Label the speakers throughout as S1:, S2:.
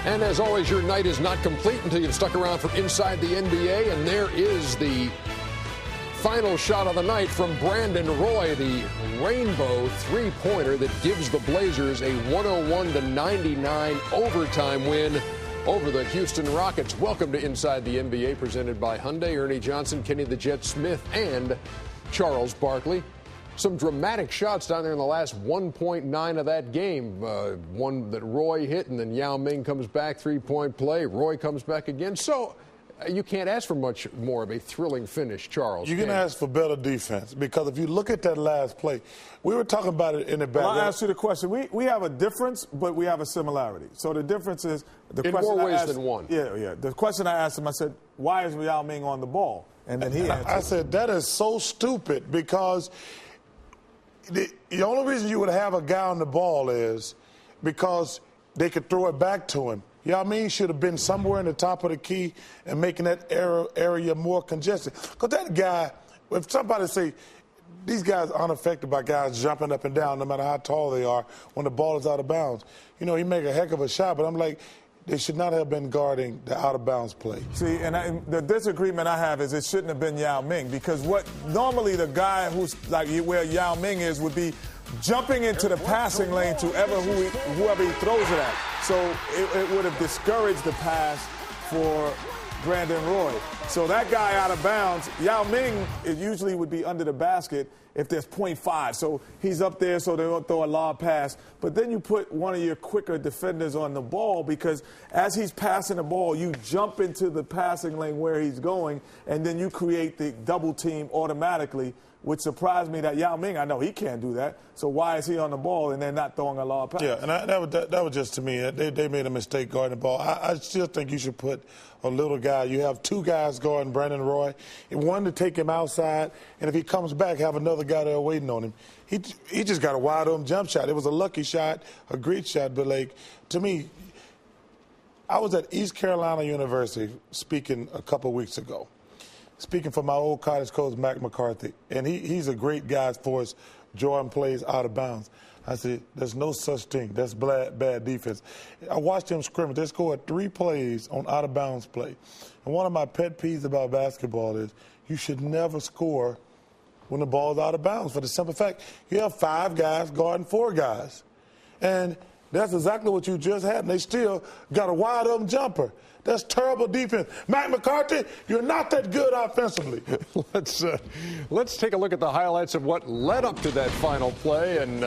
S1: And as always, your night is not complete until you've stuck around for Inside the NBA. And there is the final shot of the night from Brandon Roy, the rainbow three-pointer that gives the Blazers a 101-99 overtime win over the Houston Rockets. Welcome to Inside the NBA, presented by Hyundai. Ernie Johnson, Kenny the Jet Smith, and Charles Barkley. Some dramatic shots down there in the last 1.9 of that game. One that Roy hit, and then Yao Ming comes back, three-point play. Roy comes back again. So you can't ask for much more of a thrilling finish, Charles.
S2: You can ask for better defense, because if you look at that last play, we were talking about it in the back.
S3: Well, I'll ask you the question. We have a difference, but we have a similarity. So the difference is
S1: in more ways than one.
S3: Yeah. The question I asked him, I said, why is Yao Ming on the ball? And then he answered.
S2: I said, that is so stupid, because the only reason you would have a guy on the ball is because they could throw it back to him. Yao Ming should have been somewhere in the top of the key and making that area more congested. Because that guy, if somebody say, these guys aren't affected by guys jumping up and down no matter how tall they are when the ball is out of bounds. You know, he make a heck of a shot, but I'm like, they should not have been guarding the out-of-bounds play.
S3: See, and the disagreement I have is it shouldn't have been Yao Ming, because what normally the guy who's like where Yao Ming is would be jumping into the passing lane to whoever he throws it at. So it would have discouraged the pass for Brandon Roy. So that guy out of bounds, Yao Ming, it usually would be under the basket if there's 0.5. So he's up there, so they don't throw a lob pass. But then you put one of your quicker defenders on the ball, because as he's passing the ball, you jump into the passing lane where he's going, and then you create the double team automatically, which surprised me that Yao Ming, I know he can't do that. So why is he on the ball and they're not throwing a lob pass?
S2: Yeah, and that was just, to me, they made a mistake guarding the ball. I still think you should put a little guy. You have two guys guarding Brandon Roy, and one to take him outside, and if he comes back, have another guy there waiting on him. He just got a wide-open jump shot. It was a lucky shot, a great shot, but, like, to me, I was at East Carolina University speaking a couple weeks ago, speaking for my old college coach, Mac McCarthy, and he's a great guy for us. Jordan plays out of bounds. I said, there's no such thing. That's bad defense. I watched them scrimmage. They scored 3 plays on out-of-bounds play. And one of my pet peeves about basketball is you should never score when the ball's out of bounds, for the simple fact you have 5 guys guarding 4 guys. And that's exactly what you just had, and they still got a wide-open jumper. That's terrible defense. Matt McCarthy, you're not that good offensively.
S1: Let's take a look at the highlights of what led up to that final play. And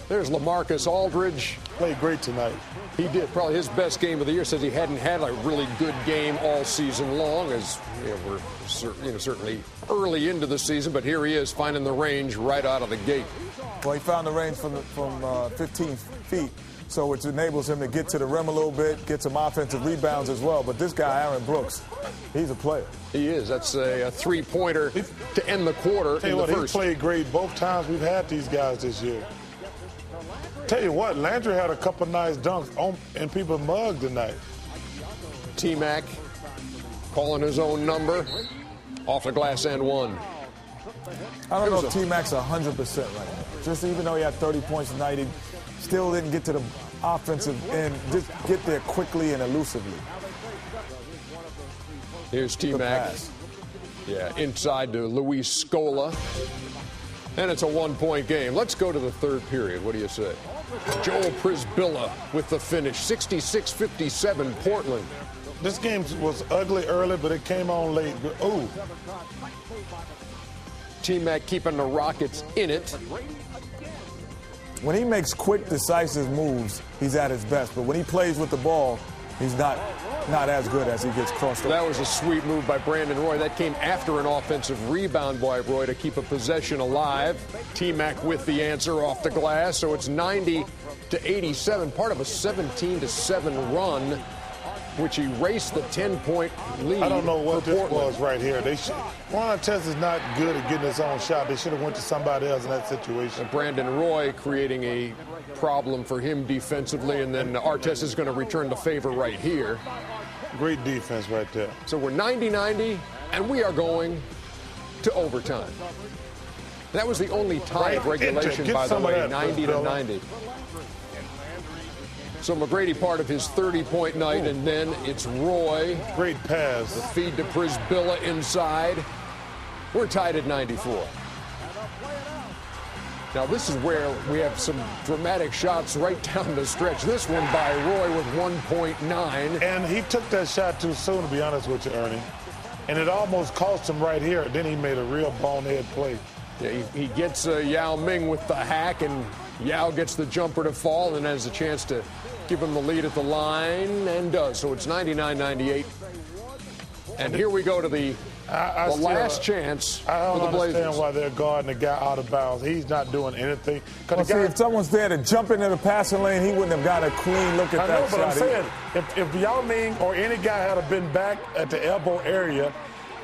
S1: there's LaMarcus Aldridge.
S2: Played great tonight.
S1: He did. Probably his best game of the year. Says he hadn't had a really good game all season long, as we're certainly early into the season. But here he is finding the range right out of the gate.
S3: Well, he found the range from 15 feet. So which enables him to get to the rim a little bit, get some offensive rebounds as well. But this guy, Aaron Brooks, he's a player.
S1: He is. That's a three-pointer to end the quarter in the first.
S2: He played great both times we've had these guys this year. Tell you what, Landry had a couple nice dunks and people mugged tonight.
S1: T-Mac calling his own number. Off the glass and one.
S3: I don't know if T-Mac's 100% right now. Just even though he had 30 points tonight, he still didn't get to the offensive end, just get there quickly and elusively.
S1: Here's T-Mac. Yeah, inside to Luis Scola. And it's a one-point game. Let's go to the third period. What do you say? Joel Prisbilla with the finish. 66-57, Portland.
S2: This game was ugly early, but it came on late. Ooh.
S1: T-Mac keeping the Rockets in it.
S3: When he makes quick, decisive moves, he's at his best. But when he plays with the ball, he's not as good as he gets crossed over.
S1: That was a sweet move by Brandon Roy. That came after an offensive rebound by Roy to keep a possession alive. T-Mac with the answer off the glass. So it's 90-87, part of a 17-7 run, which erased the 10-point lead.
S2: I don't know what this
S1: Portland
S2: was right here. Ron Artest is not good at getting his own shot. They should have went to somebody else in that situation.
S1: And Brandon Roy creating a problem for him defensively, and then Artest is going to return the favor right here.
S2: Great defense right there.
S1: So we're 90-90, and we are going to overtime. That was the only tie of regulation, by the way, 90-90. So McGrady part of his 30-point night, and then it's Roy.
S2: Great pass.
S1: The feed to Prisbilla inside. We're tied at 94. Now this is where we have some dramatic shots right down the stretch. This one by Roy with 1.9.
S2: And he took that shot too soon, to be honest with you, Ernie. And it almost cost him right here. Then he made a real bonehead play.
S1: Yeah, he gets Yao Ming with the hack, and Yao gets the jumper to fall and has a chance to give him the lead at the line, and does. So it's 99-98. And here we go to the last chance
S2: I
S1: for the
S2: don't
S1: Blazers.
S2: understand why they're guarding the guy out of bounds. He's not doing anything.
S3: Well, see, if someone's there to jump into the passing lane, he wouldn't have got a clean look at
S2: I
S3: that
S2: know, but
S3: shot.
S2: I'm saying, if Yao Ming or any guy had been back at the elbow area,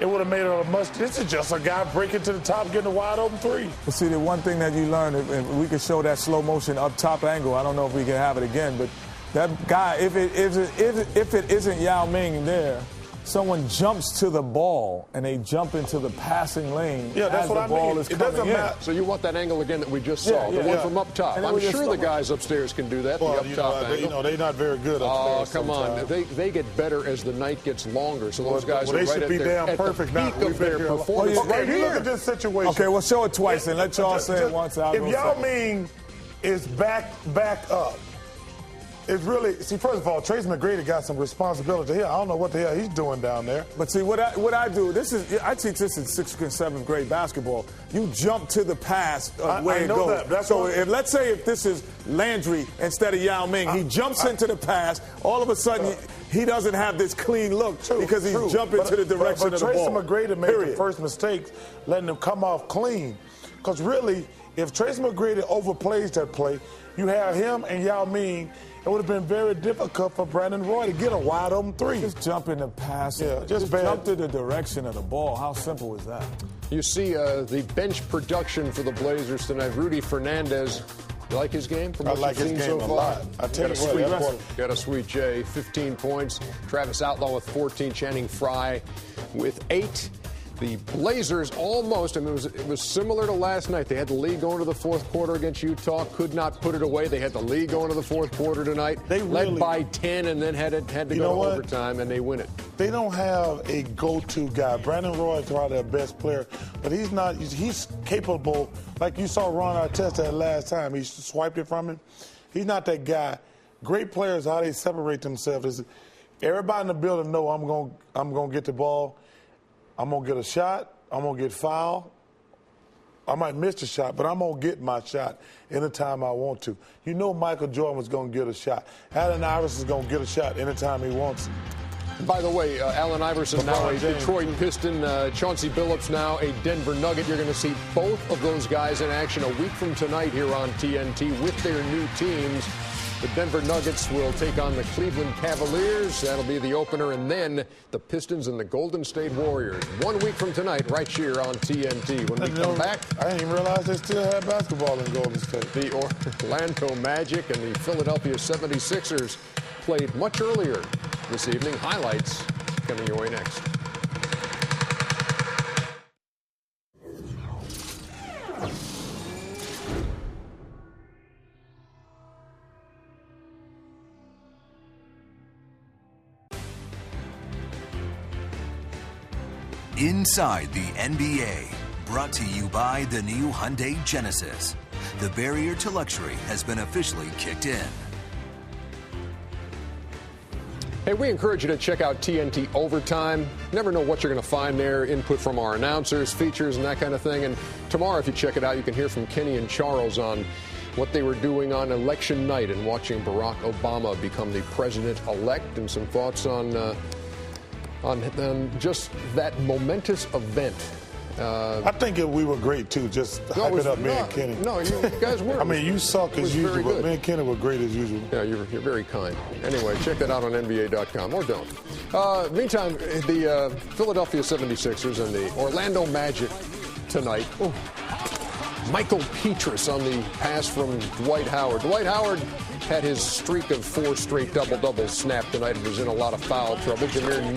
S2: it would have made it a much. This is just a guy breaking to the top, getting a wide open three.
S3: But see, the one thing that you learn, if we could show that slow motion up top angle, I don't know if we can have it again, but that guy, if it isn't Yao Ming there, someone jumps to the ball and they jump into the passing lane.
S2: Yeah, that's
S3: as
S2: what
S3: the
S2: I
S3: ball
S2: mean.
S3: is
S2: It
S3: coming
S2: doesn't
S3: in.
S2: matter.
S1: So you want that angle again that we just saw, the one from up top. I'm sure the guys upstairs can do that,
S2: Well,
S1: the up top angle.
S2: they're not very good upstairs.
S1: Oh, come on.
S2: sometimes.
S1: They get better as the night gets longer. So those guys
S2: Well,
S1: are
S2: they
S1: right
S2: should
S1: at
S2: be
S1: their,
S2: damn
S1: at
S2: perfect
S1: the
S2: now.
S1: peak
S2: We've
S1: of
S2: been
S1: their
S2: here.
S1: performance.
S2: Okay,
S1: right
S2: you
S1: here.
S2: look at this situation.
S3: Okay, well, show it twice and let y'all say it once.
S2: If Yao Ming is back up, it's really, see, first of all, Trace McGrady got some responsibility here. I don't know what the hell he's doing down there.
S3: But see, what I do, I teach this in 6th and 7th grade basketball. You jump to the pass where it
S2: know
S3: goes.
S2: that. That's
S3: so
S2: what,
S3: let's say if this is Landry instead of Yao Ming, he jumps into the pass. All of a sudden, he doesn't have this clean look because he's jumping to the direction of the ball.
S2: Trace McGrady made the first mistake, letting him come off clean. Because really, if Trace McGrady overplays that play, you have him and Yao Ming. It would have been very difficult for Brandon Roy to get a wide open three.
S3: Just jump in the pass.
S2: Yeah,
S3: just jump to the direction of the ball. How simple is that?
S1: You see the bench production for the Blazers tonight. Rudy Fernandez, you like his game?
S2: I like his game a lot. I tell you what,
S1: got a sweet J, 15 points. Travis Outlaw with 14. Channing Frye with 8. The Blazers almost, I mean, it was similar to last night. They had the lead going to the fourth quarter against Utah, could not put it away. They had the lead going to the fourth quarter tonight. They led by 10 and then had to go to overtime, and they win it.
S2: They don't have a go-to guy. Brandon Roy is probably their best player, but he's not. He's capable, like you saw Ron Artest that last time. He swiped it from him. He's not that guy. Great players, how they separate themselves. Everybody in the building know I'm gonna get the ball. I'm going to get a shot. I'm going to get fouled. I might miss the shot, but I'm going to get my shot anytime I want to. You know Michael Jordan was going to get a shot. Allen Iverson is going to get a shot anytime he wants it.
S1: By the way, Allen Iverson now a Detroit Piston. Chauncey Billups now a Denver Nugget. You're going to see both of those guys in action a week from tonight here on TNT with their new teams. The Denver Nuggets will take on the Cleveland Cavaliers. That'll be the opener. And then the Pistons and the Golden State Warriors. 1 week from tonight, right here on TNT. When we come back,
S2: I didn't even realize they still had basketball in Golden State.
S1: The Orlando Magic and the Philadelphia 76ers played much earlier this evening. Highlights coming your way next.
S4: Inside the NBA, brought to you by the new Hyundai Genesis. The barrier to luxury has been officially kicked in.
S1: Hey, we encourage you to check out TNT Overtime. Never know what you're going to find there. Input from our announcers, features, and that kind of thing. And tomorrow, if you check it out, you can hear from Kenny and Charles on what they were doing on election night and watching Barack Obama become the president-elect, and some thoughts on just that momentous event.
S2: I think we were great, too. Just hype it up, me and Kenny.
S1: No, you guys were.
S2: I mean, you suck as usual, but me and Kenny were great as usual.
S1: Yeah, you're very kind. Anyway, check that out on NBA.com, or don't. Meantime, the Philadelphia 76ers and the Orlando Magic tonight. Oh. Michael Petrus on the pass from Dwight Howard. Dwight Howard had his streak of 4 straight double-doubles snapped tonight and was in a lot of foul trouble. Jameer